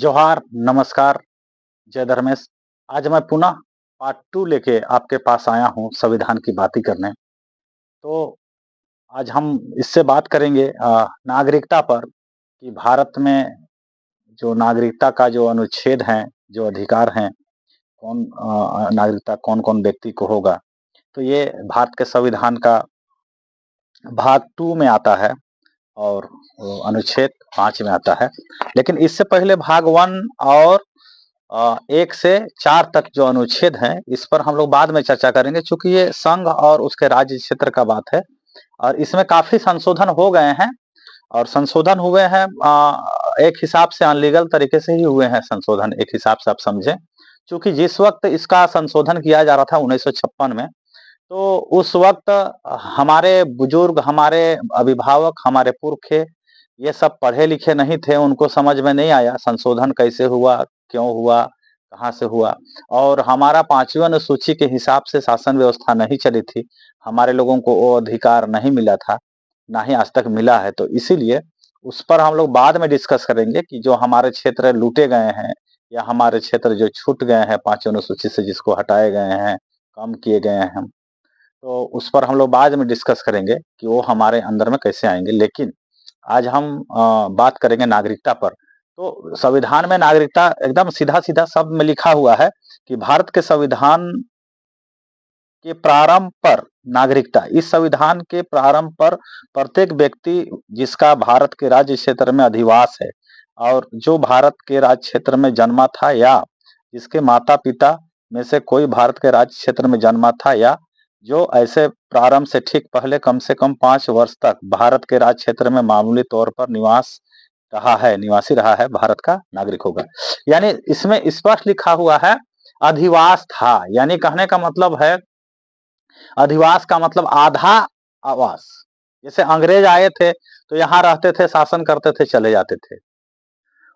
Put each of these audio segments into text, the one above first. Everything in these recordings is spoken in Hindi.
जोहार, नमस्कार, जय धर्मेश। आज मैं पुनः पार्ट 2 लेके आपके पास आया हूँ संविधान की बातें करने। तो आज हम इससे बात करेंगे नागरिकता पर कि भारत में जो नागरिकता का जो अनुच्छेद हैं, जो अधिकार हैं, नागरिकता कौन-कौन व्यक्ति को होगा। तो ये भारत के संविधान का भाग 2 में आता है और अनुच्छेद 5 में आता है। लेकिन इससे पहले भाग 1 और 1 से 4 तक जो अनुच्छेद हैं, इस पर हम लोग बाद में चर्चा करेंगे चूँकि ये संघ और उसके राज्य क्षेत्र का बात है और इसमें काफ़ी संशोधन हो गए हैं और संशोधन हुए हैं एक हिसाब से अनलीगल तरीके से ही हुए हैं संशोधन, एक हिसाब से आप समझें। चूँकि जिस वक़्त इसका संशोधन किया जा रहा था 1956 में, तो उस वक़्त हमारे बुजुर्ग, हमारे अभिभावक, हमारे पुरखे ये सब पढ़े-लिखे नहीं थे, उनको समझ में नहीं आया संशोधन कैसे हुआ, क्यों हुआ, कहाँ से हुआ और हमारा 5वीं अनुसूची के हिसाब से शासन व्यवस्था नहीं चली थी। हमारे लोगों को वो अधिकार नहीं मिला था, ना ही आज तक मिला है। तो इसीलिए उस पर हम लोग बाद में डिस्कस करेंगे कि जो हमारे क्षेत्र लूटे गए हैं या हमारे क्षेत्र जो छूट गए हैं 5वीं अनुसूची से जिसको हटाए गए हैं, कम किए गए हैं। तो उस पर हम लोग बाद में डिस्कस करेंगे कि वो हमारे अंदर में कैसे आएँगे। लेकिन आज हम बात करेंगे नागरिकता पर। तो संविधान में नागरिकता एकदम सीधा-सीधा शब्द में लिखा हुआ है कि भारत के संविधान के प्रारंभ पर नागरिकता, इस संविधान के प्रारंभ पर प्रत्येक व्यक्ति जिसका भारत के राज्य क्षेत्र में अधिवास है और जो भारत के राज्य क्षेत्र में जन्मा था या जिसके माता-पिता में से कोई भारत के राज्य क्षेत्र में जन्मा था या जो ऐसे प्रारंभ से ठीक पहले कम से कम 5 वर्ष तक भारत के राज्य क्षेत्र में मामूली तौर पर निवासी रहा है, भारत का नागरिक होगा। यानी इसमें स्पष्ट लिखा हुआ है अधिवास था, यानी कहने का मतलब है अधिवास का मतलब आधा आवास। जैसे अंग्रेज आए थे, तो यहाँ रहते थे, शासन करते थे, चले जाते थे।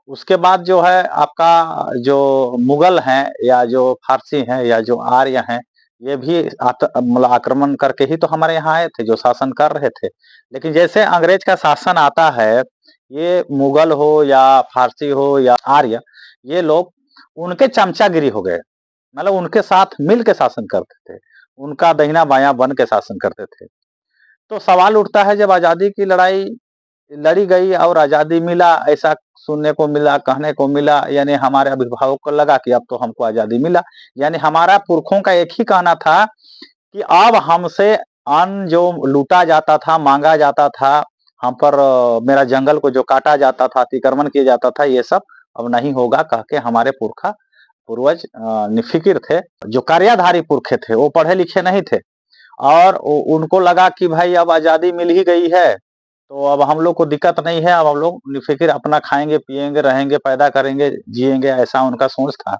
उसके बाद जो है आपका जो मुगल हैं या जो फारसी हैं या जो आर्य हैं, ये भी मतलब आक्रमण करके ही तो हमारे यहाँ आए थे, जो शासन कर रहे थे। लेकिन जैसे अंग्रेज का शासन आता है, ये मुगल हो या फारसी हो या आर्य, ये लोग उनके चमचागिरी हो गए। मतलब उनके साथ मिल के शासन करते थे, उनका दाहिना-बायाँ बन के शासन करते थे। तो सवाल उठता है जब आज़ादी की लड़ाई लड़ी गई और आज़ादी मिला, ऐसा सुनने को मिला, कहने को मिला, यानी हमारे अभिभावक को लगा कि अब तो हमको आज़ादी मिला। यानी हमारा पुरखों का एक ही कहना था कि अब हमसे अन्न जो लूटा जाता था, माँगा जाता था, हम पर मेरा जंगल को जो काटा जाता था, अतिक्रमण किया जाता था, ये सब अब नहीं होगा कह के हमारे पूर्वज निफ़िक्र थे। जो कार्याधारी पुरखे थे, वो पढ़े-लिखे नहीं थे और उ उनको लगा कि भाई अब आज़ादी मिल ही गई है, तो अब हम लोग को दिक्कत नहीं है, अब हम लोग निफ़िक्र अपना खाएँगे, पिएँगे, रहेंगे, पैदा करेंगे, जिएँगे, ऐसा उनका सोच था।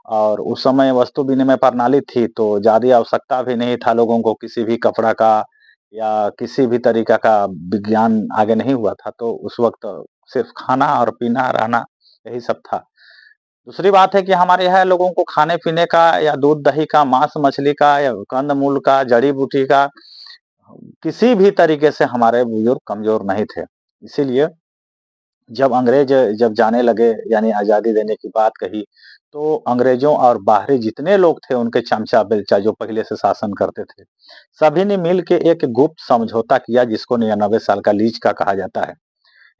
और उस समय वस्तु विनिमय प्रणाली थी, तो ज़्यादा आवश्यकता भी नहीं था लोगों को किसी भी कपड़ा का या किसी भी तरीका का विज्ञान आगे नहीं हुआ था, तो उस वक़्त सिर्फ़ खाना और पीना, रहना, यही सब था। दूसरी बात है कि हमारे यहाँ लोगों को खाने-पीने का या दूध-दही का, मांस-मछली का या कंद-मूल का, जड़ी-बूटी का, किसी भी तरीके से हमारे बुजुर्ग कमज़ोर नहीं थे। इसीलिए जब जाने लगे यानी आज़ादी देने की बात कही, तो अंग्रेज़ों और बाहरी जितने लोग थे उनके चमचा-बेलचा जो पहले से शासन करते थे, सभी ने मिल के एक गुप्त समझौता किया जिसको 99 साल का लीज का कहा जाता है।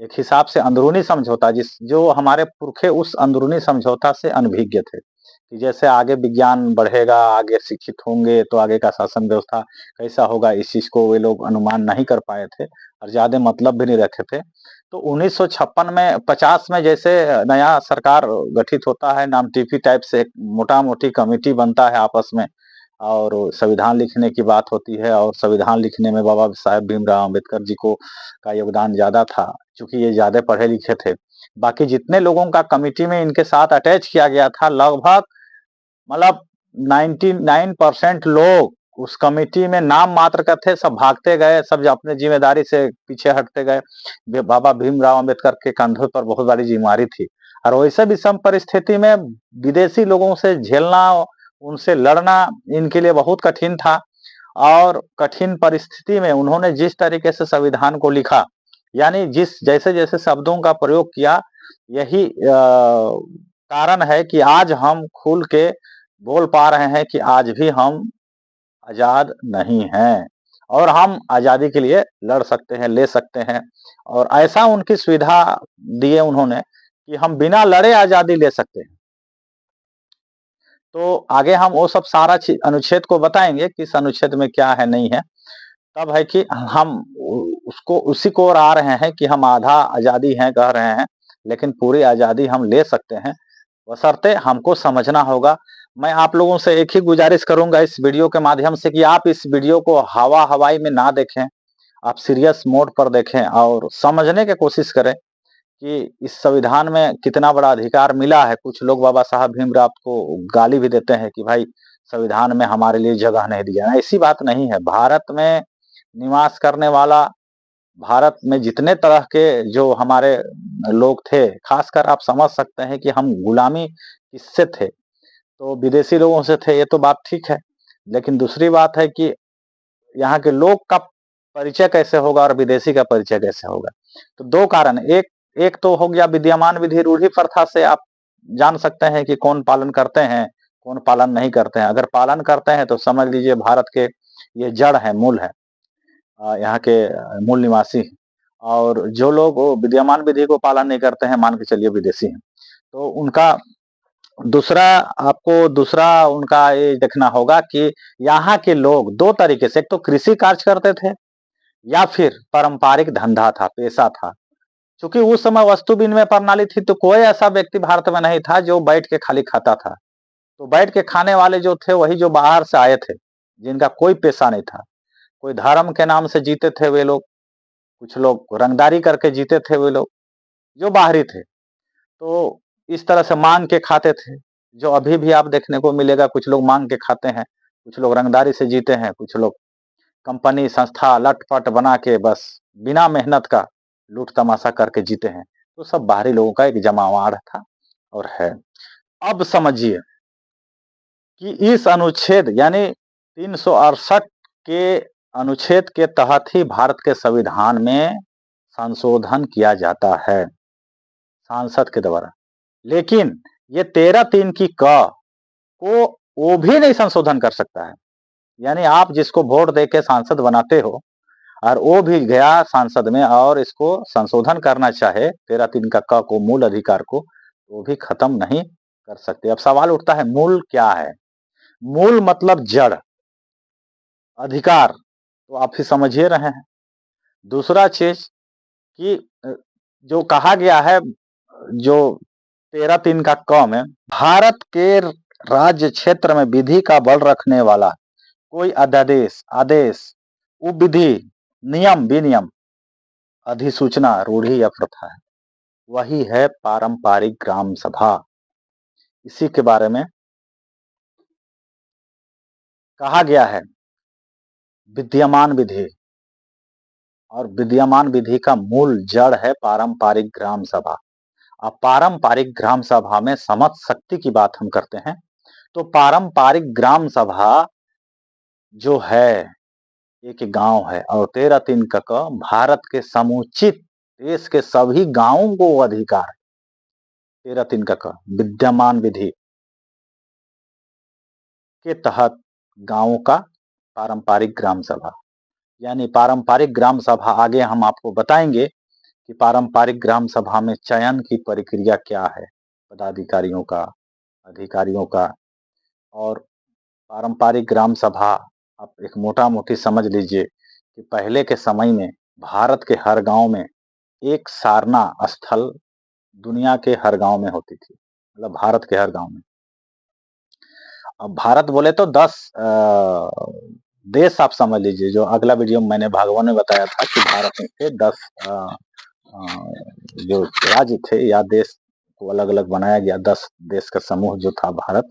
एक हिसाब से अंदरूनी समझौता जो हमारे पुरखे उस अंदरूनी समझौता से अनभिज्ञ थे, कि जैसे आगे विज्ञान बढ़ेगा, आगे शिक्षित होंगे तो आगे का शासन व्यवस्था कैसा होगा इस चीज़ को वे लोग अनुमान नहीं कर पाए थे और ज़्यादा मतलब भी नहीं रखे थे। तो 1956 में 50 में जैसे नया सरकार गठित होता है, नामटीपी टाइप से एक मोटा-मोटी कमिटी बनता है आपस में और संविधान लिखने की बात होती है और संविधान लिखने में बाबा साहेब भीमराव अम्बेडकर जी को का योगदान ज़्यादा था, चूँकि ये ज़्यादा पढ़े-लिखे थे। बाकी जितने लोगों का कमिटी में इनके साथ अटैच किया गया था लगभग मतलब 99% लोग उस कमिटी में नाम मात्र का थे, सब भागते गए, सब अपने ज़िम्मेदारी से पीछे हटते गए। बाबा भीमराव अम्बेडकर के कंधों पर बहुत बड़ी ज़िम्मेवारी थी और वैसे विषम परिस्थिति में विदेशी लोगों से झेलना, उनसे लड़ना इनके लिए बहुत कठिन था और कठिन परिस्थिति में उन्होंने जिस तरीके से संविधान को लिखा, यानी जैसे-जैसे शब्दों का प्रयोग किया, यही कारण है कि आज हम खुल के बोल पा रहे हैं कि आज भी हम आज़ाद नहीं हैं और हम आज़ादी के लिए लड़ सकते हैं, ले सकते हैं और ऐसा उनकी सुविधा दिए उन्होंने कि हम बिना लड़े आज़ादी ले सकते हैं। तो आगे हम वो सब सारा अनुच्छेद को बताएँगे, किस अनुच्छेद में क्या है, नहीं है। तब है कि हम उसको उसी को ओर आ रहे हैं कि हम आधा आज़ादी है कह रहे हैं, लेकिन पूरी आज़ादी हम ले सकते हैं, बशर्ते हमको समझना होगा। मैं आप लोगों से एक ही गुज़ारिश करूँगा इस वीडियो के माध्यम से कि आप इस वीडियो को हवा-हवाई में ना देखें, आप सीरियस मोड पर देखें और समझने की कोशिश करें कि इस संविधान में कितना बड़ा अधिकार मिला है। कुछ लोग बाबा साहब भीमराव को गाली भी देते हैं कि भाई संविधान में हमारे लिए जगह नहीं दिया है। ऐसी बात नहीं है। भारत में निवास करने वाला, भारत में जितने तरह के जो हमारे लोग थे, खासकर आप समझ सकते हैं कि हम गुलामी किससे थे, तो विदेशी लोगों से थे, ये तो बात ठीक है। लेकिन दूसरी बात है कि यहाँ के लोग का परिचय कैसे होगा और विदेशी का परिचय कैसे होगा। तो 2 कारण, एक एक तो हो गया विद्यमान विधि रूढ़ि प्रथा से आप जान सकते हैं कि कौन पालन करते हैं, कौन पालन नहीं करते हैं। अगर पालन करते हैं तो समझ लीजिए भारत के ये जड़ है, मूल है। यहाँ के मूल निवासी हैं और जो लोग वो विद्यमान विधि को पालन नहीं करते हैं, मान के चलिए विदेशी हैं। तो उनका दूसरा आपको दूसरा उनका ये देखना होगा कि यहाँ के लोग 2 तरीके से, एक तो कृषि कार्य करते थे या फिर पारंपरिक धंधा था, पेशा था। चूँकि उस समय वस्तु विनिमय प्रणाली थी तो कोई ऐसा व्यक्ति भारत में नहीं था जो बैठ के खाली खाता था। तो बैठ के खाने वाले जो थे वही जो बाहर से आए थे, जिनका कोई पेशा नहीं था। कोई धर्म के नाम से जीते थे वे लोग, कुछ लोग रंगदारी करके जीते थे वे लोग, जो बाहरी थे। तो इस तरह से माँग के खाते थे, जो अभी भी आप देखने को मिलेगा। कुछ लोग माँग के खाते हैं, कुछ लोग रंगदारी से जीते हैं, कुछ लोग कंपनी, संस्था, लट-पट बना के बस बिना मेहनत का लूट-तमाशा करके जीते हैं। तो सब बाहरी लोगों का एक जमावाड़ था और है। अब समझिए कि इस अनुच्छेद यानी 368 के अनुच्छेद के तहत ही भारत के संविधान में संशोधन किया जाता है, सांसद के द्वारा। लेकिन ये 13(3) की क को वो भी नहीं संशोधन कर सकता है। यानी आप जिसको वोट देके सांसद बनाते हो और वो भी गया संसद में और इसको संशोधन करना चाहे 13(3) का क को, मूल अधिकार को, वो भी खत्म नहीं कर सकते। अब सवाल उठता है मूल क्या है? मूल मतलब जड़, अधिकार तो आप ही समझ ही रहे हैं। दूसरा चीज कि जो कहा गया है, जो 13(3) का क में, भारत के राज्य क्षेत्र में विधि का बल रखने वाला कोई अध्यादेश, आदेश, उपविधि, नियम, विनियम, अधिसूचना, रूढ़ि या प्रथा है, वही है पारंपरिक ग्राम सभा। इसी के बारे में कहा गया है विद्यमान विधि, और विद्यमान विधि का मूल जड़ है पारंपरिक ग्राम सभा। अब पारंपरिक ग्राम सभा में समझ शक्ति की बात हम करते हैं तो पारंपरिक ग्राम सभा जो है एक गांव है और 13(3) का क भारत के समुचित देश के सभी गांवों को अधिकार है। 13(3) का क विद्यमान विधि के तहत गांवों का पारंपरिक ग्राम सभा, यानी पारंपरिक ग्राम सभा आगे हम आपको बताएंगे कि पारंपरिक ग्राम सभा में चयन की प्रक्रिया क्या है, पदाधिकारियों का, अधिकारियों का। और पारंपरिक ग्राम सभा आप एक मोटा-मोटी समझ लीजिए कि पहले के समय में भारत के हर गांव में एक सारना स्थल दुनिया के हर गांव में होती थी, मतलब भारत के हर गांव में। अब भारत बोले तो 10 देश आप समझ लीजिए। जो अगला वीडियो में मैंने भागवान में बताया था कि भारत में थे 10 जो राज्य थे या देश को अलग-अलग बनाया गया, 10 देश का समूह जो था भारत,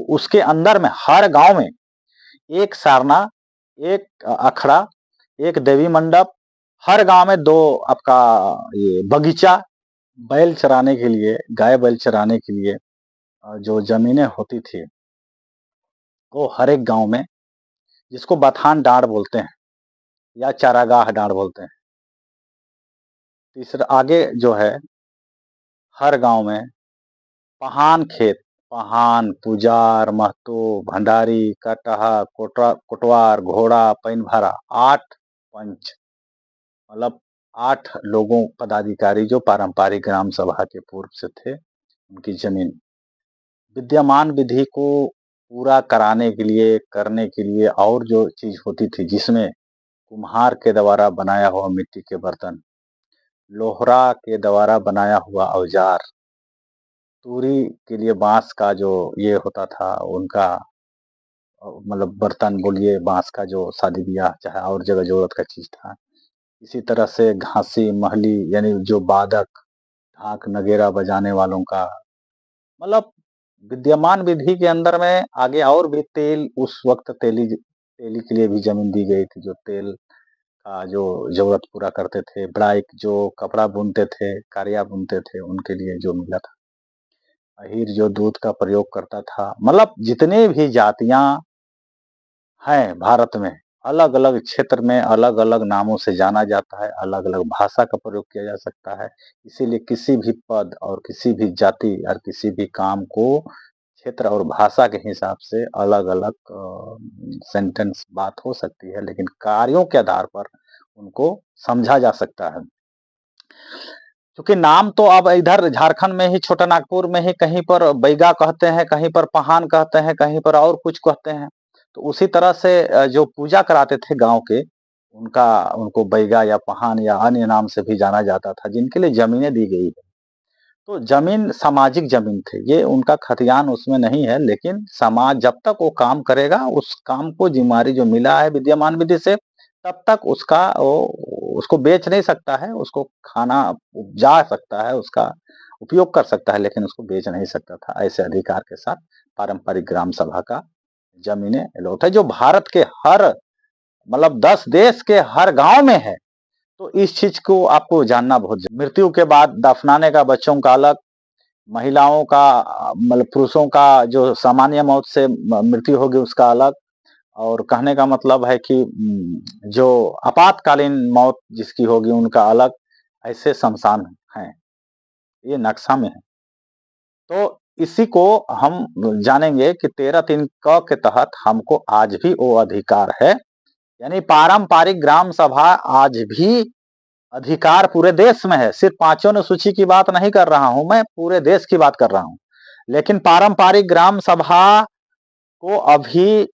उसके अंदर में हर गांव में एक सारना, एक अखड़ा, एक देवी मंडप, हर गांव में 2 आपका ये बगीचा, बैल चराने के लिए, गाय बैल चराने के लिए जो जमीनें होती थी, वो हर एक गांव में, जिसको बथान डाँड़ बोलते हैं या चारागाह डाँड़ बोलते हैं। तीसरा आगे जो है हर गांव में पहान खेत, पहान, पुजार, महतो, भंडारी, कटहा, कोटवार, घोड़ा, पैनभारा, 8 पंच, मतलब 8 लोगों पदाधिकारी जो पारंपरिक ग्राम सभा के पूर्व से थे, उनकी जमीन विद्यमान विधि को पूरा कराने के लिए, करने के लिए और जो चीज होती थी, जिसमें कुम्हार के द्वारा बनाया हुआ मिट्टी के बर्तन, लोहरा के द्वारा बनाया हुआ औजार, तूरी के लिए बांस का जो ये होता था उनका, मतलब बर्तन बोलिए, बांस का जो शादी ब्याह चाहे और जगह जरूरत का चीज था। इसी तरह से घासी महली, यानी जो बादक, ढाक नगेरा बजाने वालों का, मतलब विद्यमान विधि के अंदर में आगे और भी तेल, उस वक्त तेली तेली के लिए भी जमीन दी गई थी, जो तेल का जो जरूरत पूरा करते थे, बड़ाई जो कपड़ा बुनते थे, कारिया बुनते थे, उनके लिए जो मिला था। अहीर जो दूध का प्रयोग करता था, मतलब जितने भी जातियां हैं भारत में, अलग अलग क्षेत्र में अलग अलग नामों से जाना जाता है, अलग अलग भाषा का प्रयोग किया जा सकता है। इसीलिए किसी भी पद और किसी भी जाति और किसी भी काम को क्षेत्र और भाषा के हिसाब से अलग अलग सेंटेंस बात हो सकती है, लेकिन कार्यों के आधार पर उनको समझा जा सकता है। क्योंकि नाम तो अब इधर झारखंड में ही, छोटा नागपुर में ही कहीं पर बैगा कहते हैं, कहीं पर पहान कहते हैं, कहीं पर और कुछ कहते हैं। तो उसी तरह से जो पूजा कराते थे गांव के, उनका उनको बैगा या पहान या अन्य नाम से भी जाना जाता था, जिनके लिए जमीनें दी गई है। तो जमीन सामाजिक जमीन थे, ये उनका खतियान उसमें नहीं है, लेकिन समाज जब तक वो काम करेगा, उस काम को जिम्मेदारी जो मिला है विद्यमान विधि से, तब तक उसका वो उसको बेच नहीं सकता है, उसको खाना उपजा सकता है, उसका उपयोग कर सकता है, लेकिन उसको बेच नहीं सकता था। ऐसे अधिकार के साथ पारंपरिक ग्राम सभा का जमीनें अलॉट है, जो भारत के हर, मतलब 10 देश के हर गांव में है। तो इस चीज को आपको जानना बहुत मृत्यु के बाद दफनाने का बच्चों का अलग, महिलाओं का, मतलब पुरुषों का जो सामान्य मौत से मृत्यु होगी उसका अलग, और कहने का मतलब है कि जो आपातकालीन मौत जिसकी होगी उनका अलग, ऐसे शमशान हैं, ये नक्शा में है। तो इसी को हम जानेंगे कि 13(3) क के तहत हमको आज भी वो अधिकार है, यानी पारंपरिक ग्राम सभा आज भी अधिकार पूरे देश में है। सिर्फ 5 अनुसूची की बात नहीं कर रहा हूं मैं, पूरे देश की बात कर रहा हूं। लेकिन पारंपरिक ग्राम सभा को अभी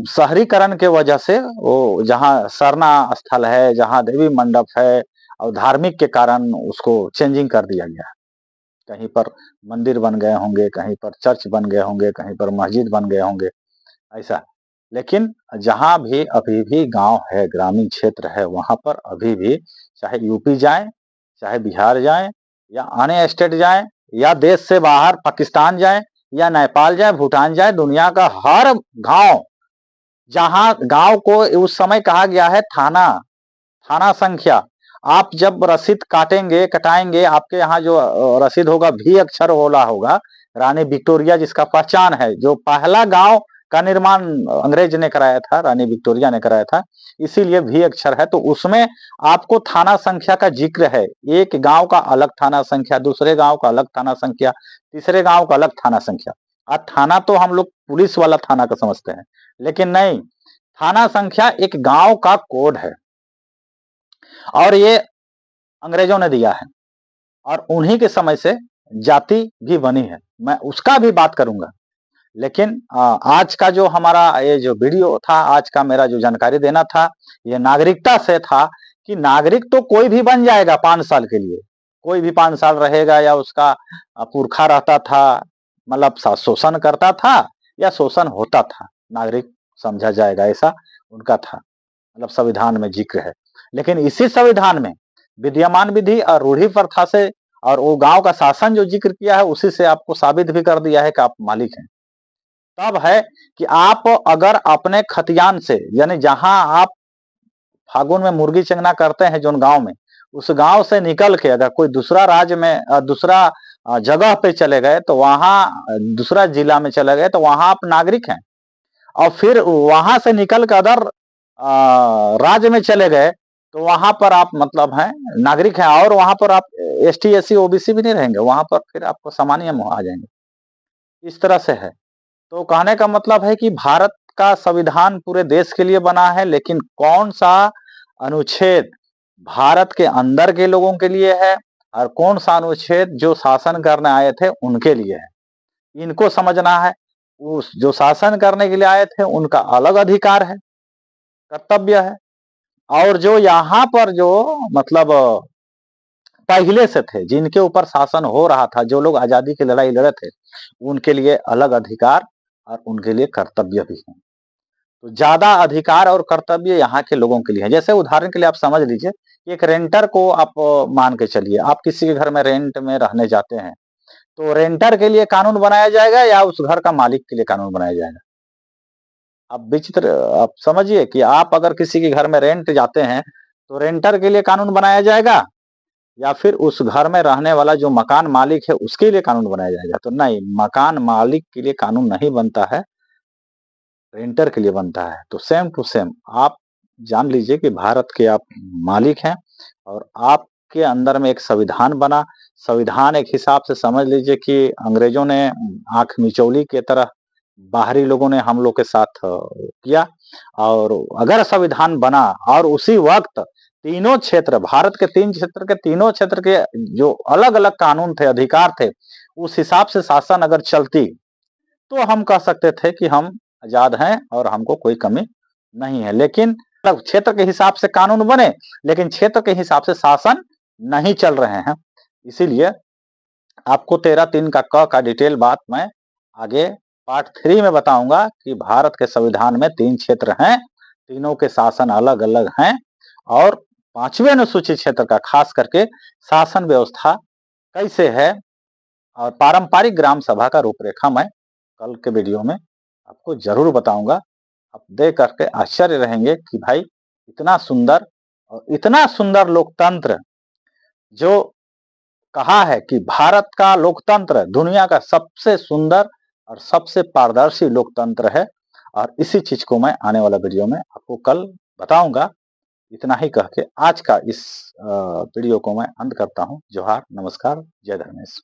शहरीकरण के वजह से, वो जहां सरना स्थल है, जहां देवी मंडप है, और धार्मिक के कारण उसको चेंजिंग कर दिया गया है। कहीं पर मंदिर बन गए होंगे, कहीं पर चर्च बन गए होंगे, कहीं पर मस्जिद बन गए होंगे, ऐसा। लेकिन जहां भी अभी भी गांव है, ग्रामीण क्षेत्र है, वहां पर अभी भी, चाहे यूपी जाए, चाहे बिहार जाए, या अन्य स्टेट जाए, या देश से बाहर पाकिस्तान जाए, या नेपाल जाए, भूटान जाए, दुनिया का हर गांव, जहां गांव को उस समय कहा गया है थाना, थाना संख्या। आप जब रसीद काटेंगे, कटाएंगे, आपके यहाँ जो रसीद होगा भी अक्षर वाला होगा। रानी विक्टोरिया जिसका पहचान है, जो पहला गांव का निर्माण अंग्रेज ने कराया था, रानी विक्टोरिया ने कराया था, इसीलिए भी अक्षर है। तो उसमें आपको थाना संख्या का जिक्र है, एक गांव का अलग थाना संख्या, दूसरे गांव का अलग थाना संख्या, तीसरे गांव का अलग थाना संख्या। अब थाना तो हम लोग पुलिस वाला थाना का समझते हैं, लेकिन नहीं, थाना संख्या एक गांव का कोड है, और ये अंग्रेजों ने दिया है, और उन्हीं के समय से जाति भी बनी है। मैं उसका भी बात करूंगा, लेकिन आज का जो हमारा ये जो वीडियो था, आज का मेरा जो जानकारी देना था, ये नागरिकता से था, कि नागरिक तो कोई भी बन जाएगा 5 साल के लिए, कोई भी 5 साल रहेगा, या उसका पुरखा रहता था, मतलब शोषण करता था या शोषण होता था, नागरिक समझा जाएगा, ऐसा उनका था, मतलब संविधान में जिक्र है। लेकिन इसी संविधान में विद्यमान विधि और रूढ़ी प्रथा से, और वो गांव का शासन जो जिक्र किया है, उसी से आपको साबित भी कर दिया है कि आप मालिक हैं। तब है कि आप अगर अपने खतियान से, यानी जहां आप फागुन में मुर्गी चंगना करते हैं, जो गांव में, उस गांव से निकल के अगर कोई दूसरा राज्य में, दूसरा जगह पे चले गए, तो वहां दूसरा जिला में चले गए, तो वहां आप नागरिक हैं। और फिर वहां से निकल कर अदर राज्य में चले गए, तो वहां पर आप मतलब हैं नागरिक हैं, और वहां पर आप एसटी, एससी, ओबीसी भी नहीं रहेंगे, वहाँ पर फिर आपको सामान्य नियम आ जाएँगे। इस तरह से है। तो कहने का मतलब है कि भारत का संविधान पूरे देश के लिए बना है, लेकिन कौन-सा अनुच्छेद भारत के अंदर के लोगों के लिए है और कौन-सा अनुच्छेद जो शासन करने आए थे उनके लिए है, इनको समझना है। उस जो शासन करने के लिए आए थे उनका अलग अधिकार है, कर्तव्य है, और जो यहाँ पर जो मतलब पहले से थे, जिनके ऊपर शासन हो रहा था, जो लोग आज़ादी की लड़ाई लड़े थे, उनके लिए अलग अधिकार और उनके लिए कर्तव्य भी है। तो ज़्यादा अधिकार और कर्तव्य यहाँ के लोगों के लिए है। जैसे उदाहरण के लिए आप समझ लीजिए, एक रेंटर को आप मान के चलिए, आप किसी के घर में रेंट में रहने जाते हैं, तो रेंटर के लिए कानून बनाया जाएगा या उस घर का मालिक के लिए कानून बनाया जाएगा? आप विचित्र आप समझिए कि आप अगर किसी के घर में रेंट जाते हैं, तो रेंटर के लिए कानून बनाया जाएगा या फिर उस घर में रहने वाला जो मकान मालिक है उसके लिए कानून बनाया जाएगा? तो नहीं, मकान मालिक के लिए कानून नहीं बनता है, रेंटर के लिए बनता है। तो सेम टू सेम आप जान लीजिए कि भारत के आप मालिक हैं और आपके अंदर में एक संविधान बना। संविधान एक हिसाब से समझ लीजिए कि अंग्रेजों ने आँख मिचौली की तरह बाहरी लोगों ने हम लोग के साथ किया, और अगर संविधान बना और उसी वक़्त तीनों क्षेत्र, भारत के 3 क्षेत्र के तीनों क्षेत्र के जो अलग-अलग कानून थे, अधिकार थे, उस हिसाब से शासन अगर चलती, तो हम कह सकते थे कि हम आज़ाद हैं और हमको कोई कमी नहीं है। लेकिन मतलब क्षेत्र के हिसाब से कानून बने, लेकिन क्षेत्र के हिसाब से शासन नहीं चल रहे हैं। इसीलिए आपको 13(3) का क का डिटेल बात मैं आगे पार्ट 3 में बताऊँगा कि भारत के संविधान में 3 क्षेत्र हैं, तीनों के शासन अलग-अलग हैं, और 5वें अनुसूचित क्षेत्र का खास करके शासन व्यवस्था कैसे है, और पारंपरिक ग्राम सभा का रूपरेखा मैं कल के वीडियो में आपको ज़रूर बताऊँगा। आप देख कर के आश्चर्य रहेंगे कि भाई इतना सुंदर और इतना सुंदर लोकतंत्र, जो कहा है कि भारत का लोकतंत्र दुनिया का सबसे सुंदर और सबसे पारदर्शी लोकतंत्र है, और इसी चीज को मैं आने वाला वीडियो में आपको कल बताऊंगा। इतना ही कह के आज का इस वीडियो को मैं अंत करता हूं। जोहार, नमस्कार, जय धर्मेश।